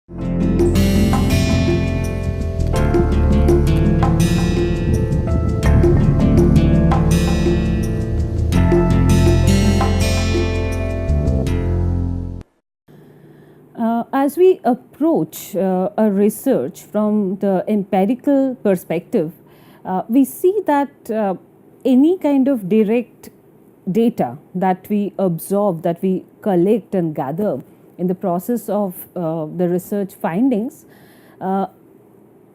As we approach a research from the empirical perspective, we see that any kind of direct data that we absorb, that we collect and gather in the process of the research findings,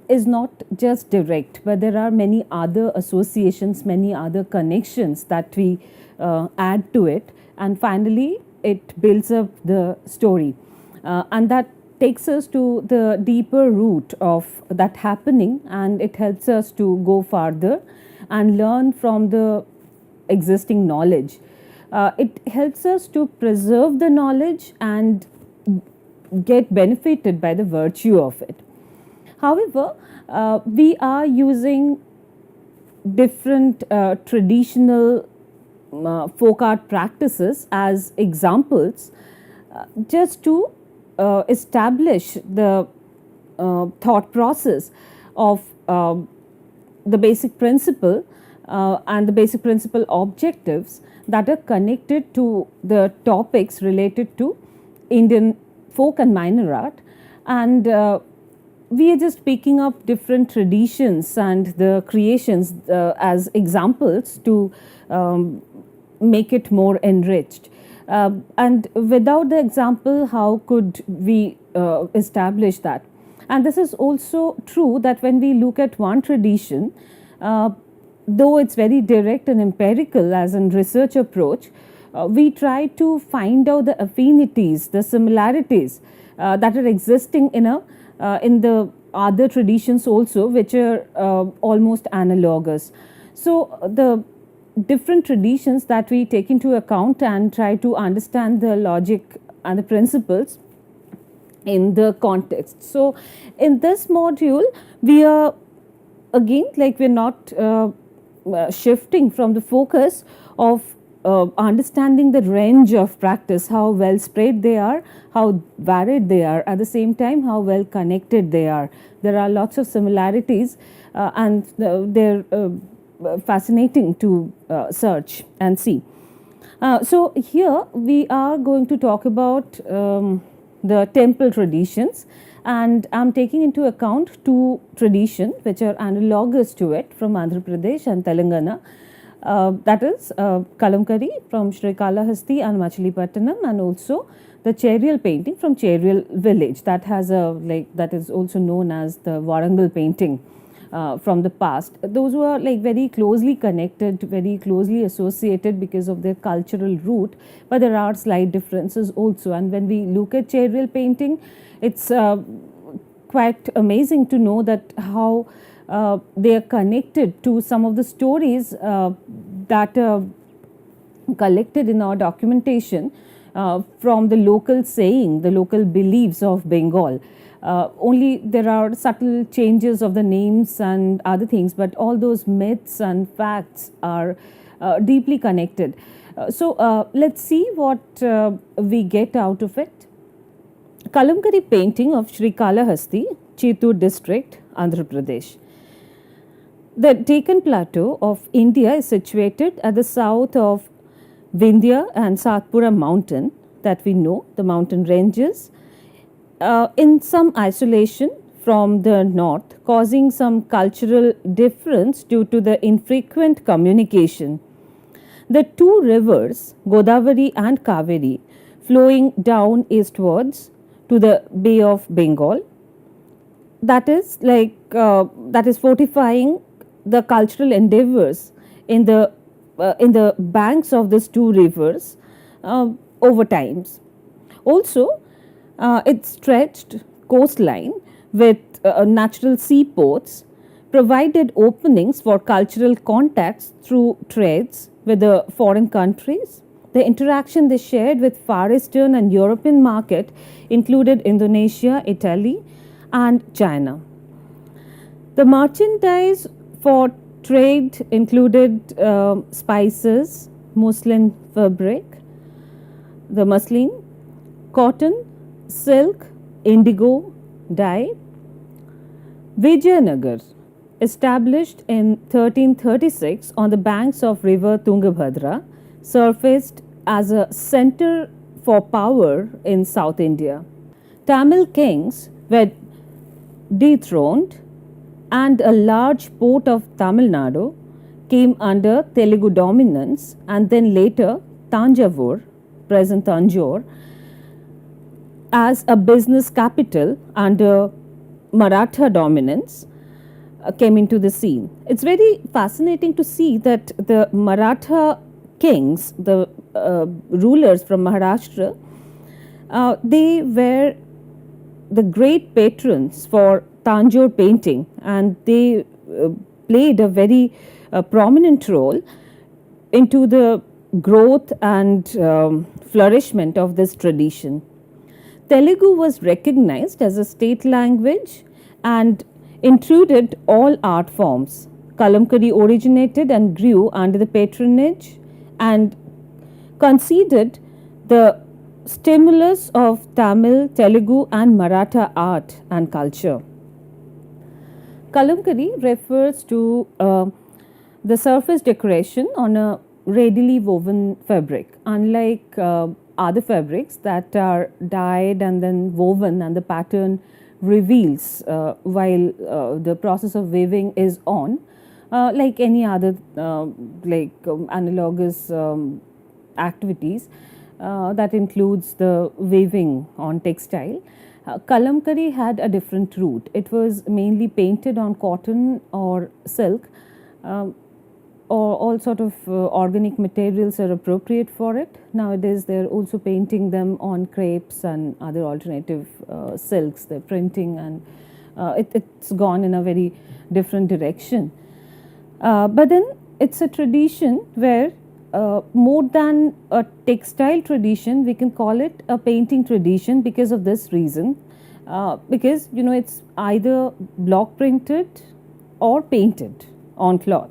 is not just direct, but there are many other associations, many other connections that we add to it, and finally it builds up the story. And that takes us to the deeper root of that happening, and it helps us to go farther and learn from the existing knowledge. It helps us to preserve the knowledge and get benefited by the virtue of it. However, we are using different traditional folk art practices as examples just to establish the thought process of the basic principle and the basic principle objectives that are connected to the topics related to Indian folk and minor art. And we are just picking up different traditions and the creations as examples to make it more enriched. And without the example, how could we establish that? And this is also true that when we look at one tradition, though it's very direct and empirical as a research approach, we try to find out the affinities, the similarities that are existing in the other traditions also, which are almost analogous. So the different traditions that we take into account and try to understand the logic and the principles in the context. So in this module, we are again, like, we're not shifting from the focus of understanding the range of practice, how well spread they are, how varied they are, at the same time how well connected they are. There are lots of similarities and they're fascinating to search and see. So here we are going to talk about the temple traditions, and I'm taking into account two traditions which are analogous to it from Andhra Pradesh and Telangana. That is Kalamkari from Srikalahasti and Machilipattanam, and also the Cherial painting from Cherial village that has that is also known as the Warangal painting. From the past, those were very closely connected, very closely associated because of their cultural root, but there are slight differences also. And when we look at Cherial painting, it's quite amazing to know that how they are connected to some of the stories that are collected in our documentation from the local saying, the local beliefs of Bengal. Only there are subtle changes of the names and other things, but all those myths and facts are deeply connected. So let's see what we get out of it. Kalamkari painting of Srikalahasti, Chittoor district, Andhra Pradesh. The Deccan Plateau of India is situated at the south of Vindhya and Satpura mountain that we know, the mountain ranges. In some isolation from the north, causing some cultural difference due to the infrequent communication. The two rivers, Godavari and Kaveri, flowing down eastwards to the Bay of Bengal, that is fortifying the cultural endeavors in the banks of these two rivers over times. Also, its stretched coastline with natural seaports provided openings for cultural contacts through trades with the foreign countries. The interaction they shared with Far Eastern and European market included Indonesia, Italy and China. The merchandise for trade included spices, muslin fabric, the muslin, cotton, silk, indigo, dye. Vijayanagar, established in 1336 on the banks of river Tungabhadra, surfaced as a center for power in South India. Tamil kings were dethroned and a large port of Tamil Nadu came under Telugu dominance, and then later Tanjavur, present Tanjore, as a business capital under Maratha dominance came into the scene. It's very fascinating to see that the Maratha kings, the rulers from Maharashtra, they were the great patrons for Tanjore painting, and they played a very prominent role into the growth and flourishment of this tradition. Telugu was recognized as a state language and intruded all art forms. Kalamkari originated and grew under the patronage and conceded the stimulus of Tamil, Telugu, and Maratha art and culture. Kalamkari refers to the surface decoration on a readily woven fabric. Unlike other fabrics that are dyed and then woven, and the pattern reveals while the process of weaving is on, like any other analogous activities that includes the weaving on textile. Kalamkari had a different route. It was mainly painted on cotton or silk, or all sort of organic materials are appropriate for it. Nowadays they are also painting them on crepes and other alternative silks. They're printing, and it's gone in a very different direction. But then it's a tradition where more than a textile tradition, we can call it a painting tradition because of this reason. Because it's either block printed or painted on cloth.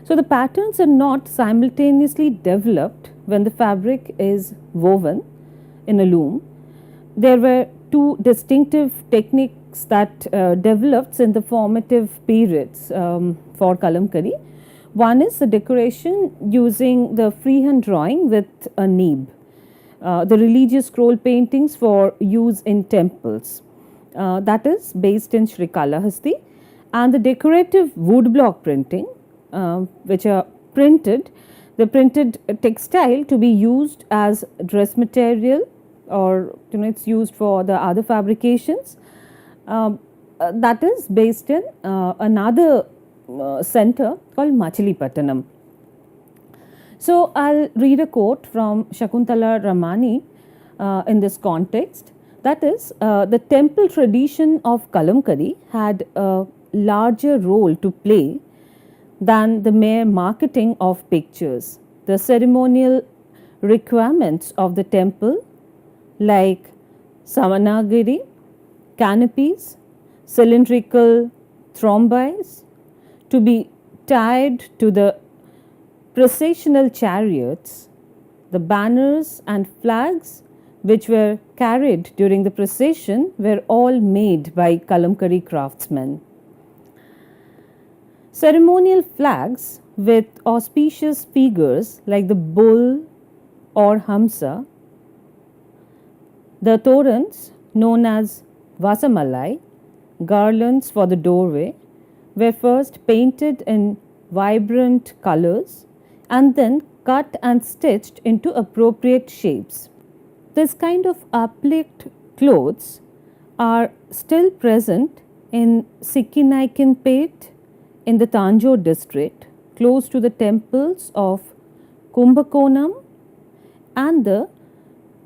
So the patterns are not simultaneously developed when the fabric is woven in a loom. There were two distinctive techniques that developed in the formative periods for Kalamkari. One is the decoration using the freehand drawing with a neeb. The religious scroll paintings for use in temples, that is based in Srikalahasti, and the decorative woodblock printing, which are printed, the printed textile to be used as dress material, or it's used for the other fabrications. That is based in another center called Machilipattanam. So I'll read a quote from Shakuntala Ramani in this context. That is, the temple tradition of Kalamkari had a larger role to play than the mere marketing of pictures. The ceremonial requirements of the temple, like samanagiri, canopies, cylindrical thrombis, to be tied to the processional chariots, the banners and flags which were carried during the procession were all made by Kalamkari craftsmen. Ceremonial flags with auspicious figures like the bull or hamsa, the torrents known as vasamalai, garlands for the doorway, were first painted in vibrant colors and then cut and stitched into appropriate shapes. This kind of uplift clothes are still present in Sikkinaikenpet in the Tanjore district, close to the temples of Kumbakonam and the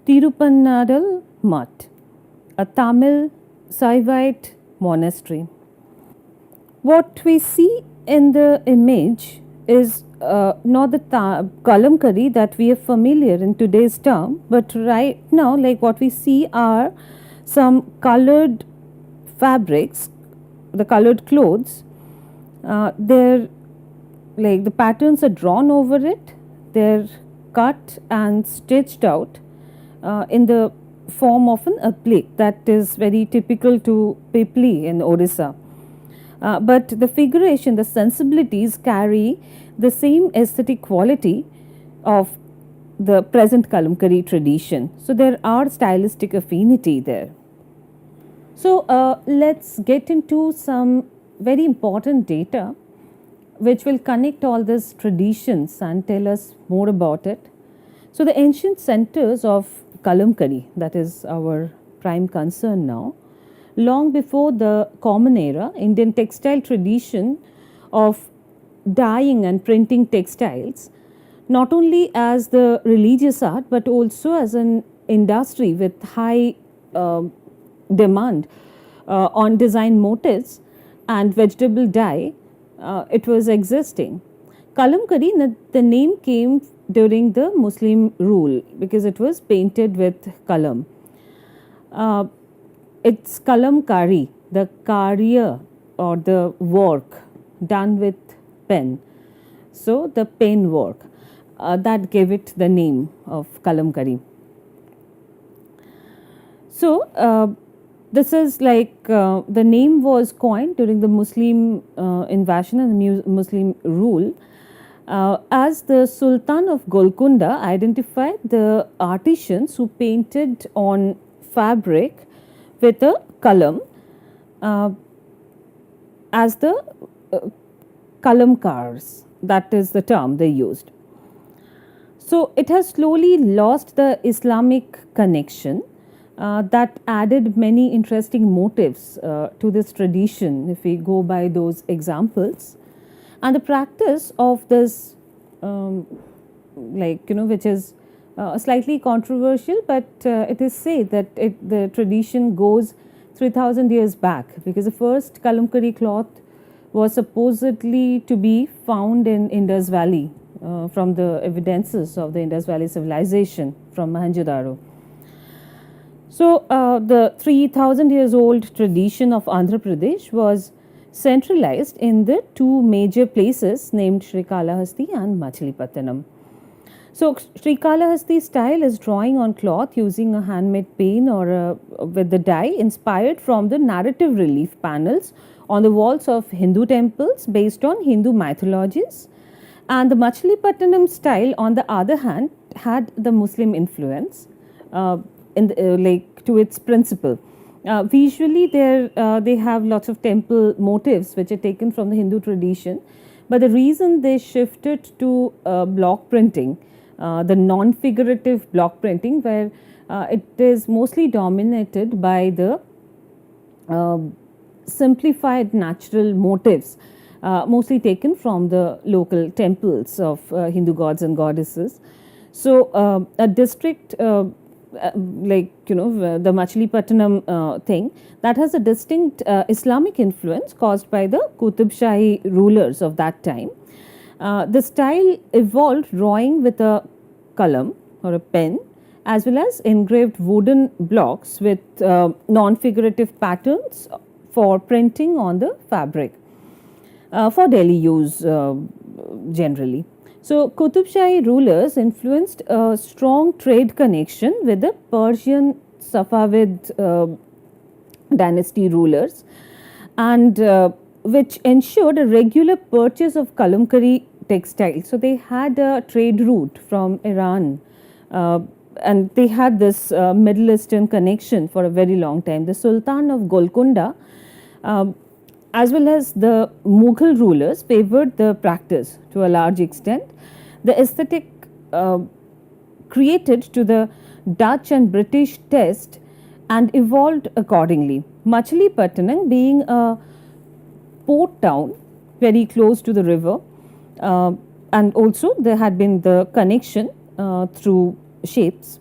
Tirupannadal Mutt, a Tamil Saivite monastery. What we see in the image is not the Kalamkari that we are familiar in today's term, but right now, like what we see are some colored fabrics, the colored clothes. They're like the patterns are drawn over it. They're cut and stitched out in the form of an applique that is very typical to Pipli in Odisha. But the figuration, the sensibilities carry the same aesthetic quality of the present Kalamkari tradition. So there are stylistic affinity there. So let's get into some very important data which will connect all these traditions and tell us more about it. So the ancient centers of Kalamkari, that is our prime concern now, long before the Common Era, Indian textile tradition of dyeing and printing textiles, not only as the religious art but also as an industry with high demand on design motifs and vegetable dye, it was existing. Kalamkari, the name came during the Muslim rule because it was painted with kalam. It's kalamkari, the kariya or the work done with pen. So the pen work that gave it the name of kalamkari. So this is like the name was coined during the Muslim invasion and the Muslim rule. As the Sultan of Golconda identified the artisans who painted on fabric with a kalam as the kalamkars, that is the term they used. So it has slowly lost the Islamic connection that added many interesting motifs to this tradition if we go by those examples. And the practice of this, which is slightly controversial, but it is said that the tradition goes 3000 years back because the first kalamkari cloth was supposedly to be found in Indus Valley from the evidences of the Indus Valley civilization from Mohenjo-daro. So the 3000 years old tradition of Andhra Pradesh was centralized in the two major places named Srikalahasti and Machilipattanam. So Srikalahasti style is drawing on cloth using a handmade pen or with the dye inspired from the narrative relief panels on the walls of Hindu temples based on Hindu mythologies. And the Machilipattanam style, on the other hand, had the Muslim influence to its principle. Visually, they have lots of temple motifs which are taken from the Hindu tradition, but the reason they shifted to block printing, the non-figurative block printing, where it is mostly dominated by the simplified natural motifs, mostly taken from the local temples of Hindu gods and goddesses. So a district the Machilipattanam thing, that has a distinct Islamic influence caused by the Qutub Shahi rulers of that time. The style evolved drawing with a kalam or a pen, as well as engraved wooden blocks with non-figurative patterns for printing on the fabric for daily use generally. So Qutub Shahi rulers influenced a strong trade connection with the Persian Safavid dynasty rulers, and which ensured a regular purchase of kalamkari textiles. So they had a trade route from Iran, and they had this Middle Eastern connection for a very long time. The Sultan of Golconda as well as the Mughal rulers favored the practice to a large extent. The aesthetic created to the Dutch and British taste and evolved accordingly. Machilipattanam being a port town very close to the river, and also there had been the connection through ships.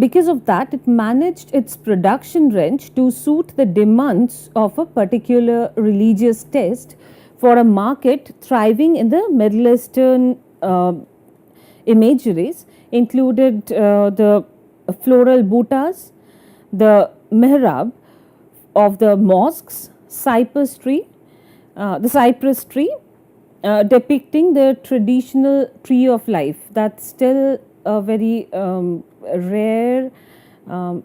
Because of that, it managed its production range to suit the demands of a particular religious taste for a market thriving in the Middle Eastern imageries, included the floral buttas, the mihrab of the mosques, the cypress tree, depicting the traditional tree of life that still a very rare um,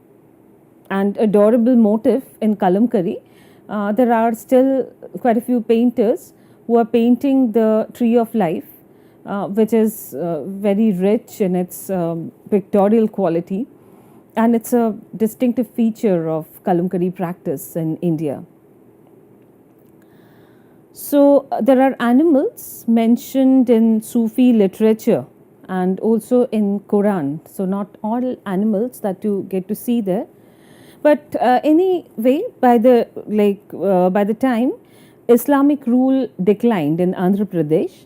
and adorable motif in kalamkari. There are still quite a few painters who are painting the tree of life, which is very rich in its pictorial quality, and it's a distinctive feature of kalamkari practice in India. So, there are animals mentioned in Sufi literature and also in Quran. So, not all animals that you get to see there, but anyway, by the time Islamic rule declined in Andhra Pradesh,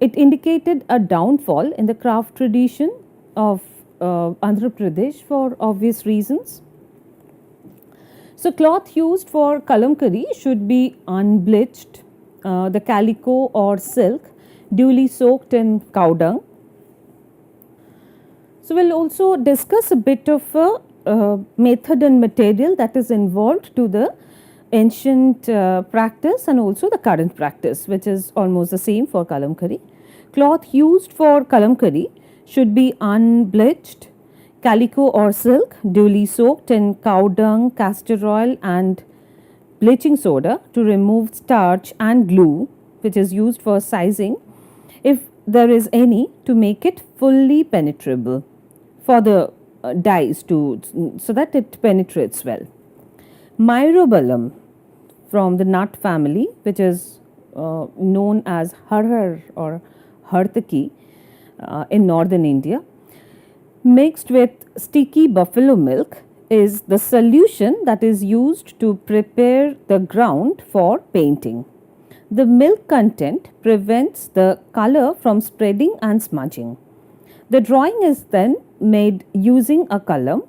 it indicated a downfall in the craft tradition of Andhra Pradesh for obvious reasons. So, cloth used for kalamkari should be unbleached, the calico or silk duly soaked in cow dung. So, we will also discuss a bit of a method and material that is involved to the ancient practice and also the current practice, which is almost the same for kalamkari. Cloth used for kalamkari should be unbleached, calico or silk duly soaked in cow dung, castor oil and bleaching soda to remove starch and glue, which is used for sizing, if there is any, to make it fully penetrable for the dyes so that it penetrates well. Myrobalam from the nut family, which is known as harhar or hartaki in northern India, mixed with sticky buffalo milk, is the solution that is used to prepare the ground for painting. The milk content prevents the color from spreading and smudging. The drawing is then made using a kalam,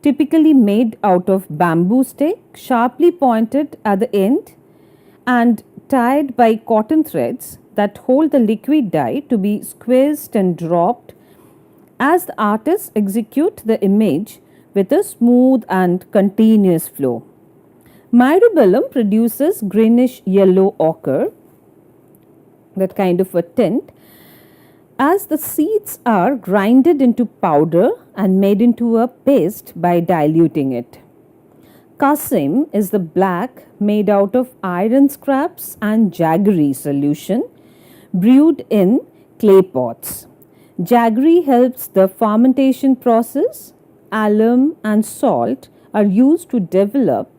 typically made out of bamboo stick, sharply pointed at the end and tied by cotton threads that hold the liquid dye to be squeezed and dropped as the artists execute the image with a smooth and continuous flow. Myrobalam produces greenish yellow ochre, that kind of a tint, as the seeds are grinded into powder and made into a paste by diluting it. Kasim is the black made out of iron scraps and jaggery solution brewed in clay pots. Jaggery helps the fermentation process. Alum and salt are used to develop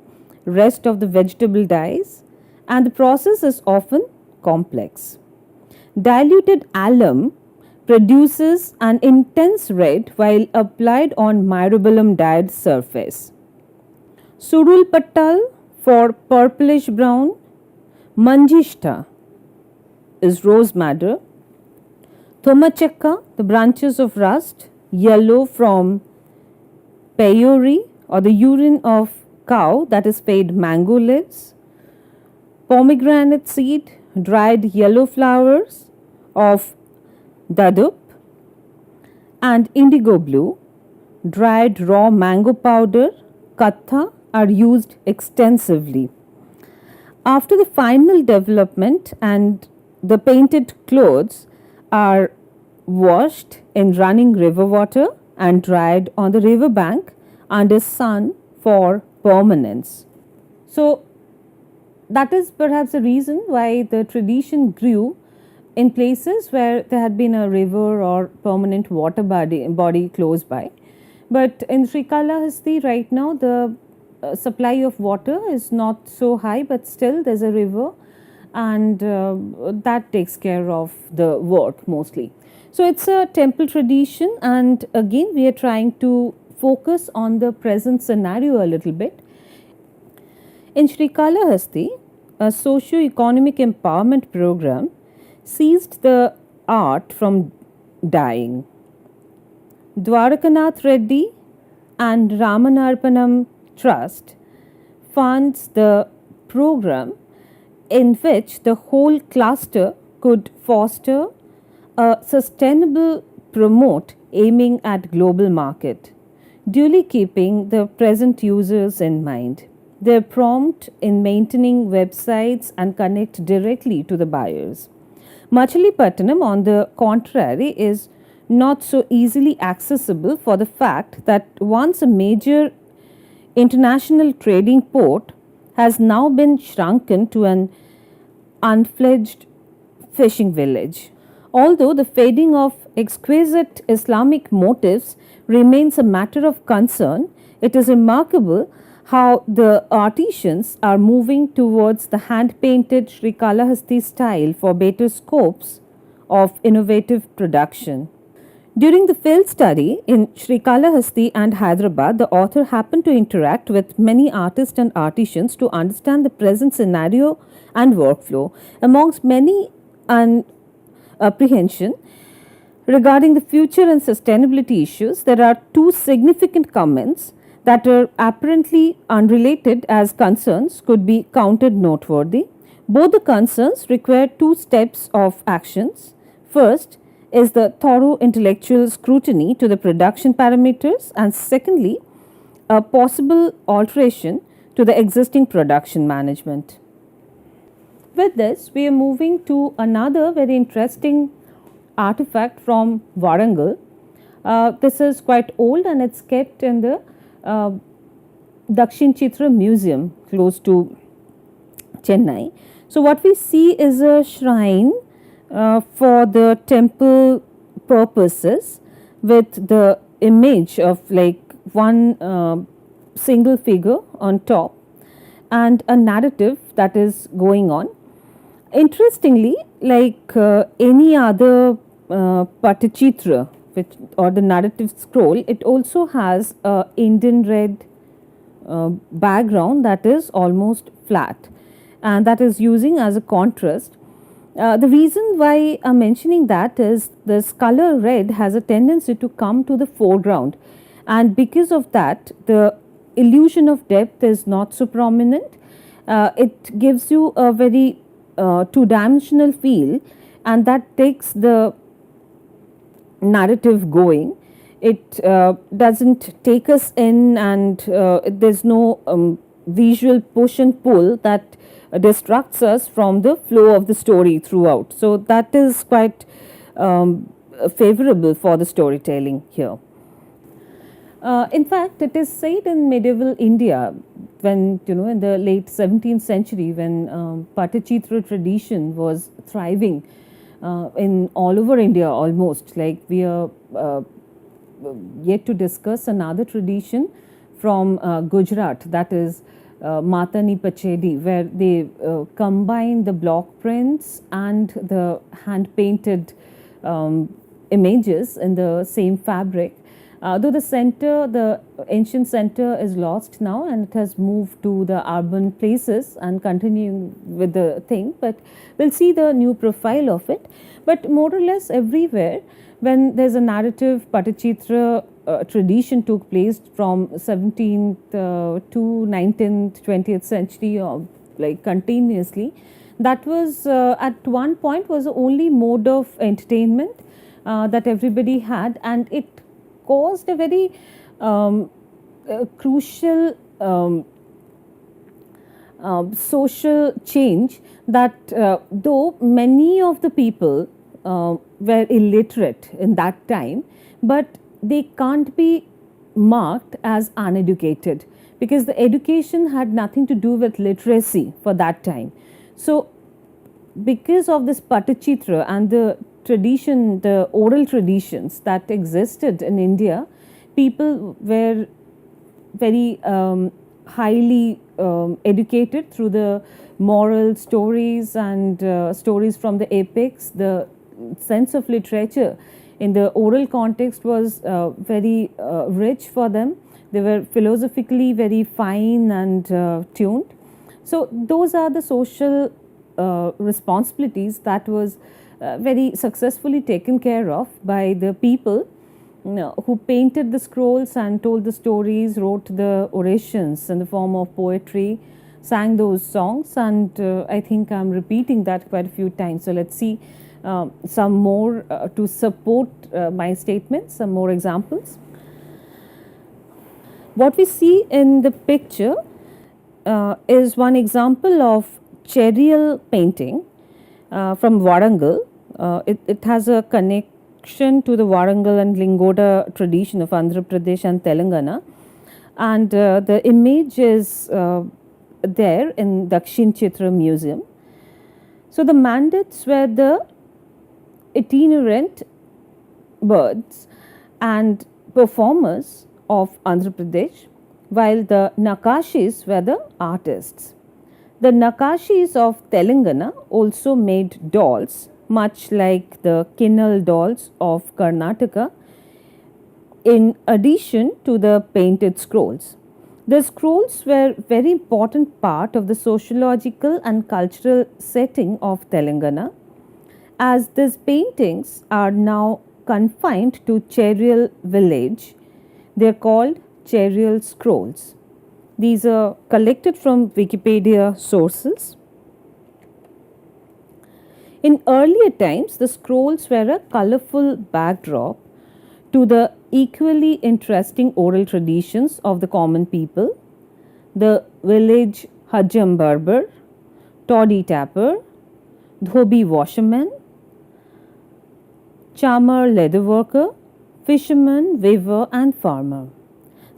rest of the vegetable dyes, and the process is often complex. Diluted alum produces an intense red while applied on myrobalam dyed surface. Surul pattal for purplish brown. Manjishta is rose madder. Thomachekka, the branches of rust, yellow from payori or the urine of cow that is fed mango leaves. Pomegranate seed, dried yellow flowers of dadup, and indigo blue, dried raw mango powder, katha, are used extensively. After the final development, and the painted clothes are washed in running river water and dried on the river bank under sun for permanence. So, that is perhaps the reason why the tradition grew in places where there had been a river or permanent water body close by. But in Srikalahasti right now, the supply of water is not so high, but still there's a river, and that takes care of the work mostly. So, it's a temple tradition, and again we are trying to focus on the present scenario a little bit. In Srikalahasti, a socio-economic empowerment program seized the art from dying. Dwarakanath Reddy and Ramanarpanam Trust funds the program, in which the whole cluster could foster a sustainable promote aiming at global market, duly keeping the present users in mind. They are prompt in maintaining websites and connect directly to the buyers. Machilipattanam, on the contrary, is not so easily accessible for the fact that once a major international trading port has now been shrunken to an unfledged fishing village. Although the fading of exquisite Islamic motifs remains a matter of concern, it is remarkable how the artisans are moving towards the hand painted Srikalahasti style for better scopes of innovative production. During the field study in Srikalahasti and Hyderabad, the author happened to interact with many artists and artisans to understand the present scenario and workflow. Amongst many apprehension regarding the future and sustainability issues, there are two significant comments that are apparently unrelated as concerns could be counted noteworthy. Both the concerns require two steps of actions. First is the thorough intellectual scrutiny to the production parameters, and secondly, a possible alteration to the existing production management. With this, we are moving to another very interesting artifact from Warangal. This is quite old and it's kept in the Dakshin Chitra Museum close to Chennai. So, what we see is a shrine for the temple purposes with the image of like one single figure on top and a narrative that is going on. Interestingly, like any other Patachitra or the narrative scroll, it also has a Indian red background that is almost flat and that is using as a contrast. The reason why I'm mentioning that is this color red has a tendency to come to the foreground, and because of that the illusion of depth is not so prominent. It gives you a very two-dimensional feel, and that takes the narrative going. It doesn't take us in, and there's no visual push and pull that distracts us from the flow of the story throughout. So, that is quite favorable for the storytelling here. In fact, it is said in medieval India, when in the late 17th century, when Patachitra tradition was thriving in all over India almost. Like we are yet to discuss another tradition from Gujarat, that is Matani Pachedi, where they combine the block prints and the hand painted images in the same fabric. Though the ancient center is lost now and it has moved to the urban places and continuing with the thing, but we'll see the new profile of it. But more or less everywhere, when there's a narrative Patachitra tradition took place from 17th to 19th, 20th century, or like continuously, that was at one point was the only mode of entertainment that everybody had, and it caused a very crucial social change that though many of the people were illiterate in that time, but they can't be marked as uneducated because the education had nothing to do with literacy for that time. So, because of this Patachitra and the tradition, the oral traditions that existed in India, people were very highly educated through the moral stories and stories from the epics. The sense of literature in the oral context was very rich for them. They were philosophically very fine and tuned. So, those are the social responsibilities that was very successfully taken care of by the people who painted the scrolls and told the stories, wrote the orations in the form of poetry, sang those songs, and I think I'm repeating that quite a few times. So, let's see some more to support my statements, some more examples. What we see in the picture is one example of cherial painting from Warangal. It has a connection to the Warangal and Lingoda tradition of Andhra Pradesh and Telangana. And the image is there in Dakshin Chitra Museum. So the mandats were the itinerant birds and performers of Andhra Pradesh, while the Nakashis were the artists. The Nakashis of Telangana also made dolls, much like the Kinnal dolls of Karnataka, in addition to the painted scrolls. The scrolls were very important part of the sociological and cultural setting of Telangana, as these paintings are now confined to Cherial village. They are called Cherial scrolls. These are collected from Wikipedia sources. In earlier times, the scrolls were a colorful backdrop to the equally interesting oral traditions of the common people, the village Hajam barber, toddy tapper, dhobi washerman, charmer leather worker, fisherman, weaver and farmer.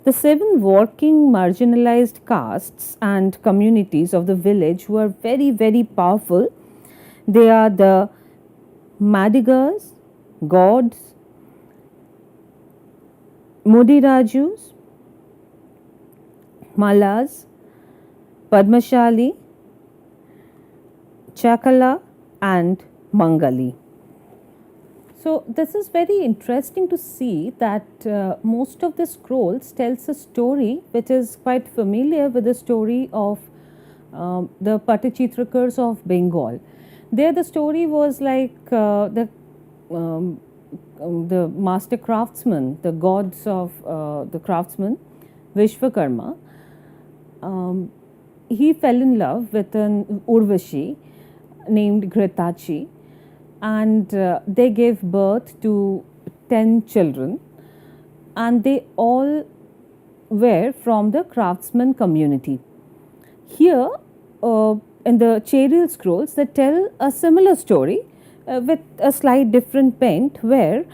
The 7 working marginalized castes and communities of the village were very, very powerful. They are the Madigas, Gods, Mudirajus, Malas, Padmashali, Chakala and Mangali. So this is very interesting to see that most of the scrolls tells a story which is quite familiar with the story of the Patachitrakars of Bengal. There the story was like the master craftsman, the gods of the craftsman, Vishwakarma. He fell in love with an Urvashi named Gritachi, and they gave birth to 10 children, and they all were from the craftsman community. Here in the Cherial scrolls, they tell a similar story with a slight different bent, where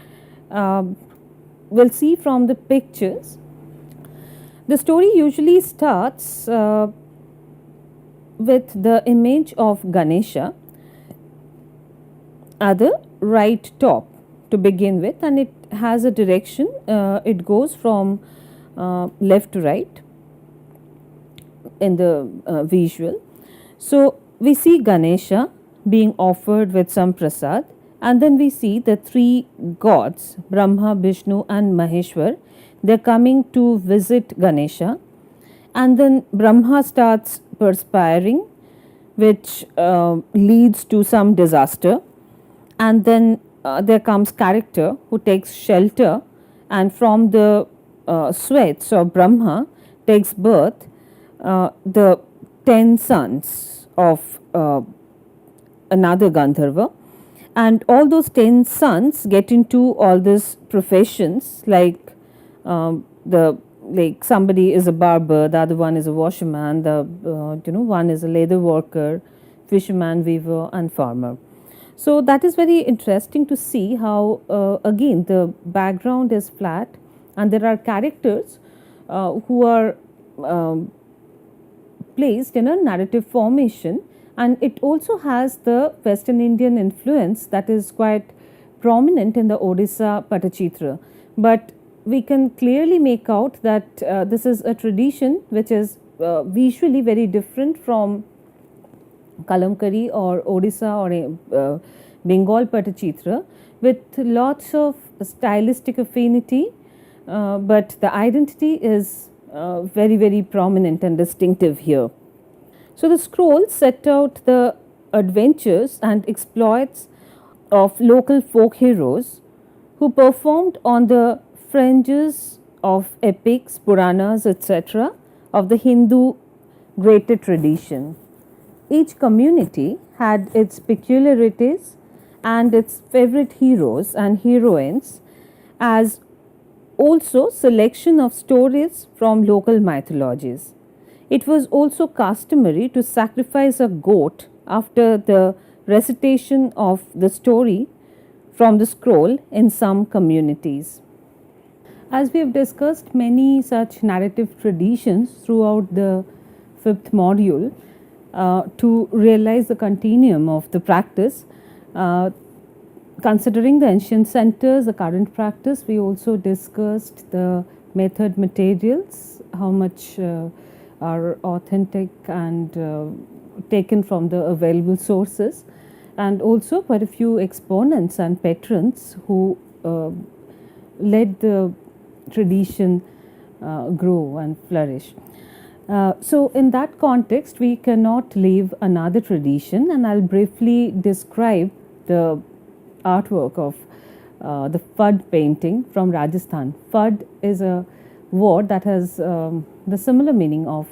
we'll see from the pictures. The story usually starts with the image of Ganesha at the right top to begin with, and it has a direction, it goes from left to right in the visual. So we see Ganesha being offered with some prasad, and then we see the 3 gods, Brahma, Vishnu and Maheshwar. They're coming to visit Ganesha, and then Brahma starts perspiring, which leads to some disaster, and then there comes character who takes shelter, and from the sweats of Brahma takes birth the 10 sons of another Gandharva, and all those 10 sons get into all these professions, like like somebody is a barber, the other one is a washerman, the one is a leather worker, fisherman, weaver and farmer. So that is very interesting to see how again the background is flat and there are characters who are placed in a narrative formation, and it also has the Western Indian influence that is quite prominent in the Odisha Patachitra. But we can clearly make out that this is a tradition which is visually very different from Kalamkari or Odisha or Bengal Patachitra, with lots of stylistic affinity, but the identity is very, very prominent and distinctive here. So the scrolls set out the adventures and exploits of local folk heroes who performed on the fringes of epics, Puranas, etc. of the Hindu greater tradition. Each community had its peculiarities and its favorite heroes and heroines, as also selection of stories from local mythologies. It was also customary to sacrifice a goat after the recitation of the story from the scroll in some communities. As we have discussed many such narrative traditions throughout the fifth module, to realize the continuum of the practice, uh, considering the ancient centers, the current practice, we also discussed the method materials, how much are authentic and taken from the available sources, and also quite a few exponents and patrons who led the tradition grow and flourish. So, in that context, we cannot leave another tradition, and I'll briefly describe the artwork of the Fud painting from Rajasthan. Fud is a word that has the similar meaning of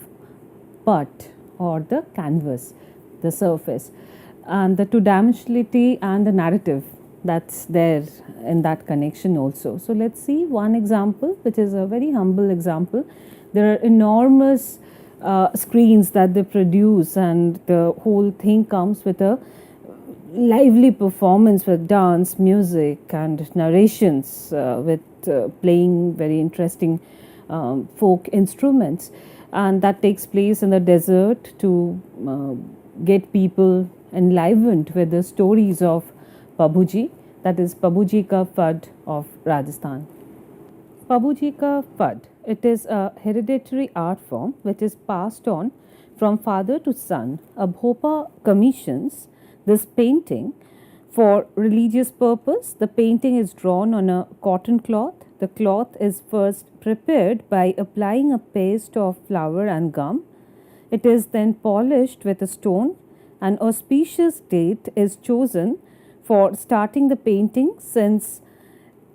put or the canvas, the surface, and the two dimensionality and the narrative that's there in that connection also. So, let's see one example, which is a very humble example. There are enormous screens that they produce, and the whole thing comes with a lively performance with dance, music, and narrations with playing very interesting folk instruments, and that takes place in the desert to get people enlivened with the stories of Pabuji, that is Pabuji Ka Fud of Rajasthan. Pabuji Ka Fud. It is a hereditary art form which is passed on from father to son. A Bhopa commissions this painting for religious purpose. The painting is drawn on a cotton cloth. The cloth is first prepared by applying a paste of flour and gum. It is then polished with a stone. An auspicious date is chosen for starting the painting, since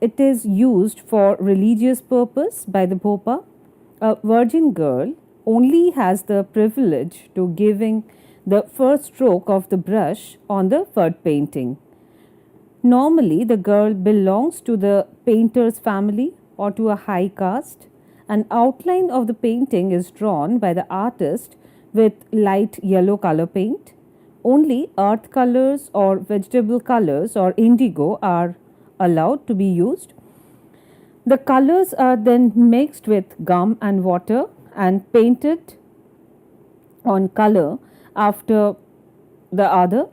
it is used for religious purpose by the Bhopa. A virgin girl only has the privilege to giving the first stroke of the brush on the Fud painting. Normally, the girl belongs to the painter's family or to a high caste. An outline of the painting is drawn by the artist with light yellow color paint. Only earth colors or vegetable colors or indigo are allowed to be used. The colors are then mixed with gum and water and painted on color after the other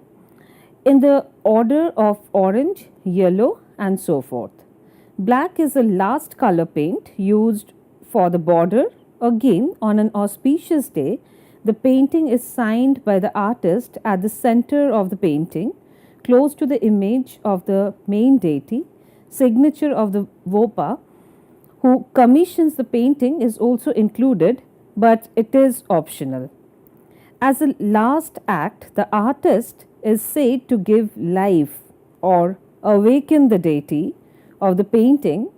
in the order of orange, yellow, and so forth. Black is the last color paint used for the border. Again, on an auspicious day, the painting is signed by the artist at the center of the painting, close to the image of the main deity. Signature of the Vopa who commissions the painting is also included, but it is optional. As a last act, the artist is said to give life or awaken the deity of the painting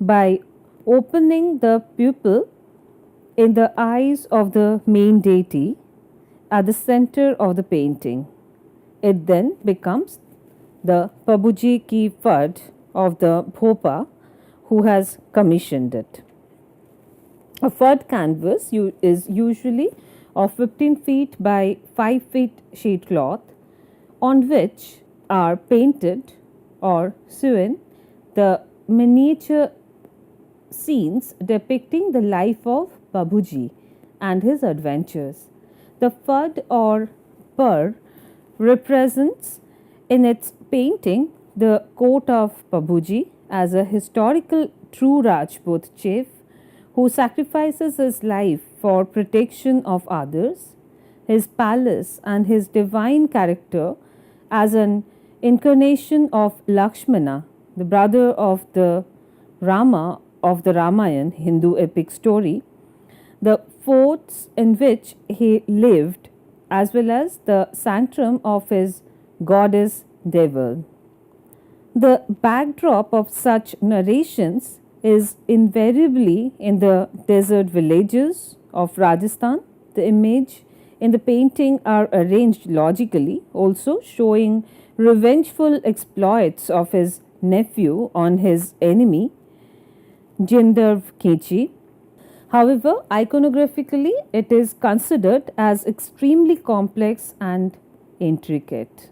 by opening the pupil in the eyes of the main deity at the center of the painting. It then becomes the Pabuji Ki Fud of the Bhopa who has commissioned it. A Fud canvas is usually of 15 feet by 5 feet sheet cloth, on which are painted or sewn the miniature scenes depicting the life of Pabuji and his adventures. The Fud or Pur represents in its painting the court of Pabuji as a historical true Rajput chief who sacrifices his life for protection of others, his palace and his divine character as an incarnation of Lakshmana, the brother of the Rama of the Ramayana Hindu epic story, the forts in which he lived, as well as the sanctum of his goddess Devil. The backdrop of such narrations is invariably in the desert villages of Rajasthan. The image in the painting are arranged logically, also showing revengeful exploits of his nephew on his enemy, Jindarv Kechi. However, iconographically, it is considered as extremely complex and intricate.